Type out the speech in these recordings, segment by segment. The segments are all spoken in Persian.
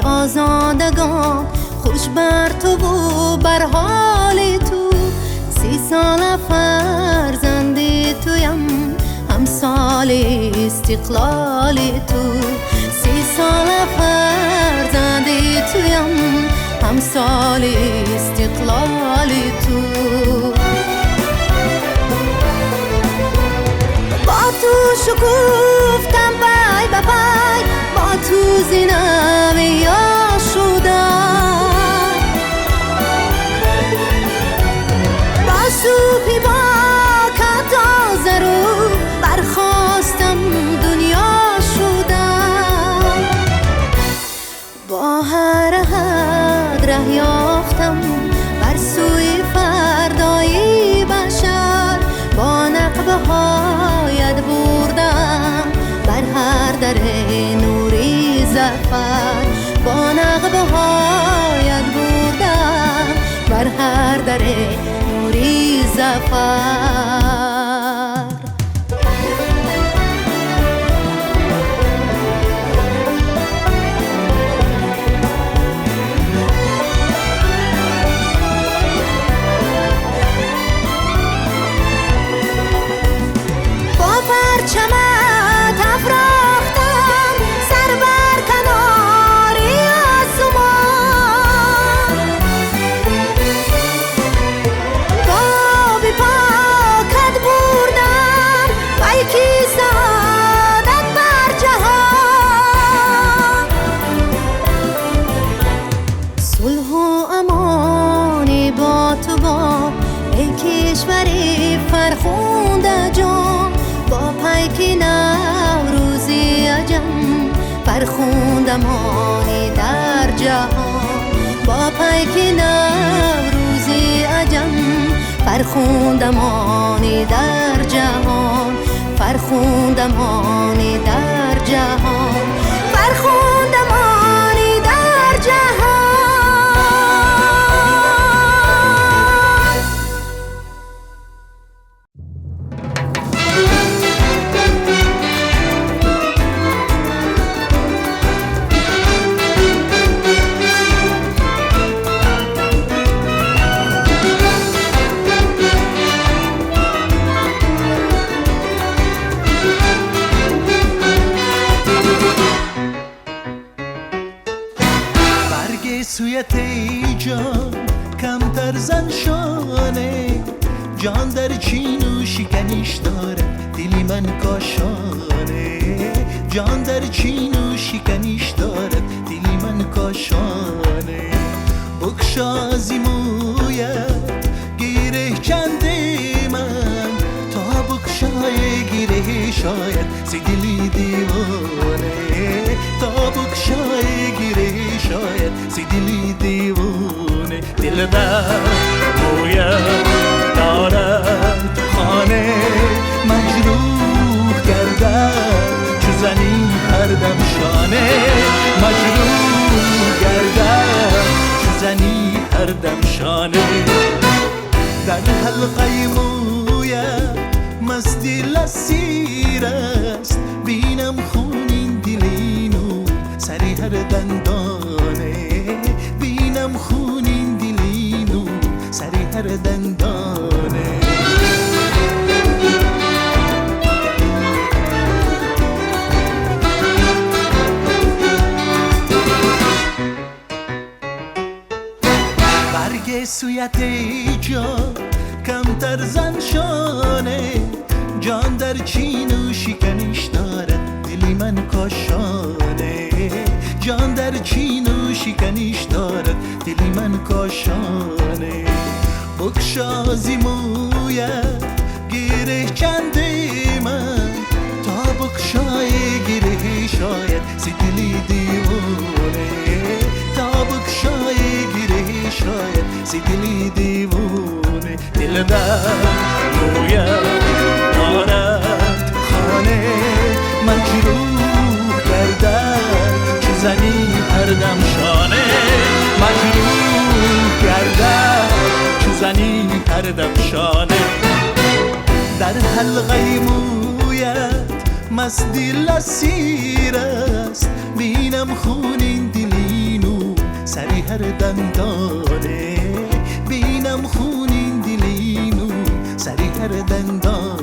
آزادگان خوش بر تو و بر حال تو، 30 سال فرزند تویم همسال استقلال تو، 30 سال فرزند تویم همسال استقلال تو. با تو شکوفتم پای به پای، با تو زینم یا شدم، با سوپی با کتا زرو برخواستم دنیا شدم، با هر حد ره یافتم بر سوی فردای بشر، با نقبه هایت بردم بر هر در نوری زفر، با نقبه هایت بردم بر هر در نوری زفر. فرخوندم آنی در جهان با پیک نوروزی عجم فرخوندم آنی در جهان فرخوندم آنی در جهان فرخوندم آنی در جهان سویت ای جان کمتر زن شانه جان در چین و شکنیش داره دلی من کاشانه جان در چین و شکنیش داره دلی من کاشانه بکشازی مویت گیره کنده من تا بکشای گیره شاید سی دلی دیوانه تا بکشای گیره شاید سی دلی دیوانه دلبر باید دارد خانه مجروح گردد چو زنی هر دم شانه مجروح گردد چو زنی هر دم شانه در حلقه مویت مستی لسیر است بینم خونین دلینو سری هر دندانه بینم خونین دلینو سری هر دندانه برگ سویت ای جان کمتر زن شانه جان در چین و شکنیش دارد دلی من کاشانه جان در چین و شکنیش دارد دلی من کاشانه بکشازی مویت گیره کنده من تا بکشای گیره شاید سی دلی دیوانه تا بکشای گیره شاید سی دلی دیوانه دلبر باید دارد خانه مجروح گردد چو زنی هر دم شانه مجروح گردد چو زنی هر دم شانه در حلقه مویت مستی لسیر است بینم خونین دلینو سری هر دندانه بینم خونین دلینو سری هر دندانه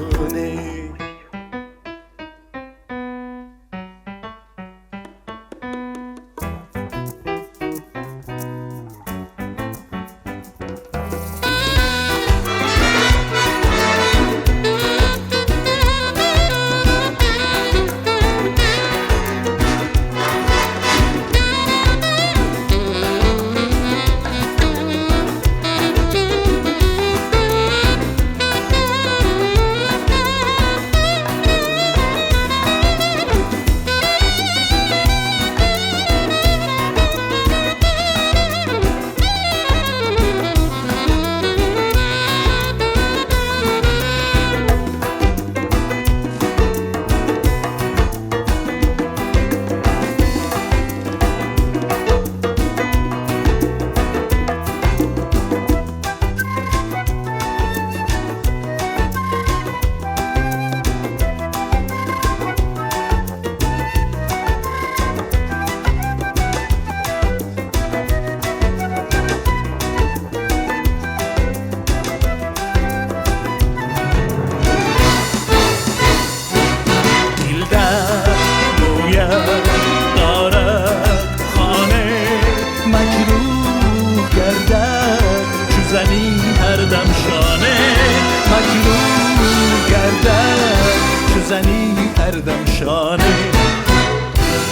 زنی هر دم شانه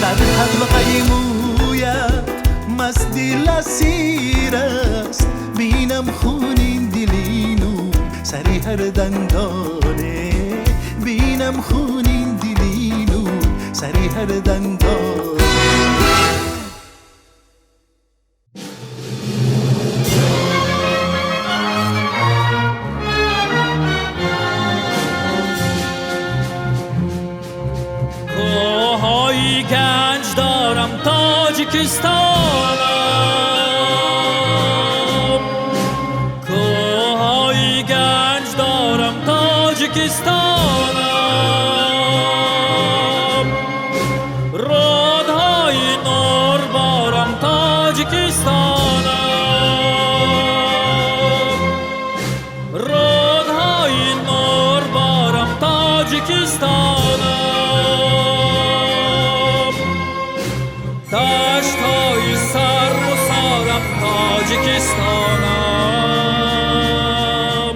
در حلقه مویت مستی لسیر است بینم خونین دلینو سری هر دندانه بینم خونین دلینو سری هر دندانه تاجیکستانم، کوههای گنج دارم تاجیکستانم، رودهای نور بارم تاجیکستانم، رودهای نور بارم تاجیکستانم، دشتهای سر و سارم تاجیکستانم،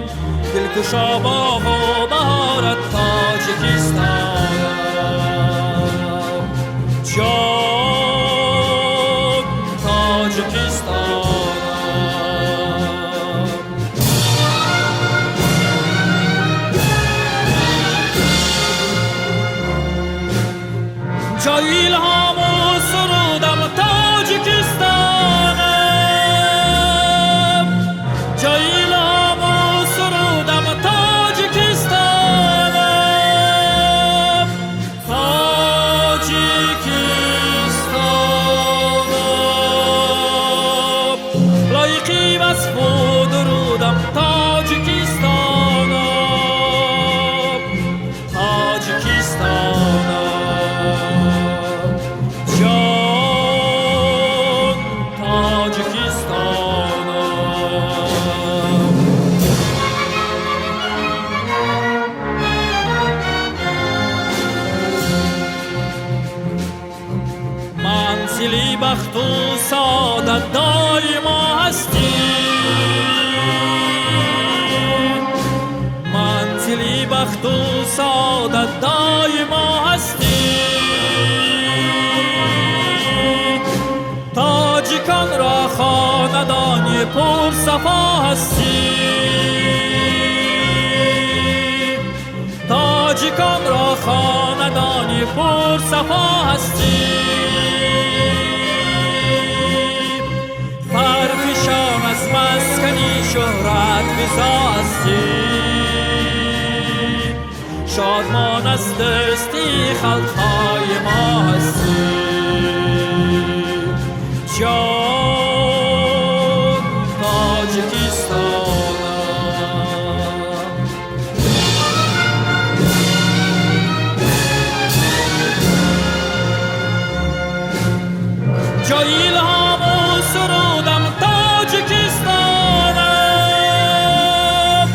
دلکشا باغ و بهارت تاجیکستانم، جان تاجیکستانم. جای الهام و سرودم تاجیکستانم، جای الهام و سرودم تاجیکستانم، تاجیکستانم، لایقی وصف و درودم تاجیکستانم، تاجیکستانم، جان تاجیکستانم. منزلی بخت و سعادت دایما هستی، منزلی بخت و سعادت دایما هستی، تاجیکان را خاندانی پر صفا هستی، تاجیکان را خاندانی پر صفا هستی، پرفشان از مسکنی شهرت فزا هستی، شادمان از دستی خلقهای ما هستی، جان تاجیکستانم. جای الهام و سرودم تاجیکستانم،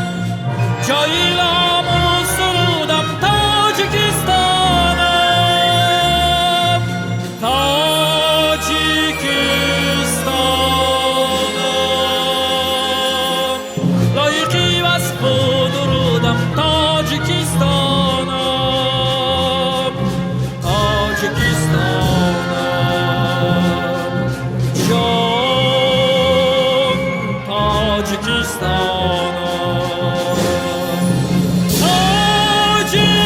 جای الهام و سرودم تاجیکستانم، تاجیکستانم، لایقی وصف و درودم تاجیکستانم، تاجیکستانم، جان تاجیکستانم، تاجیکستانم.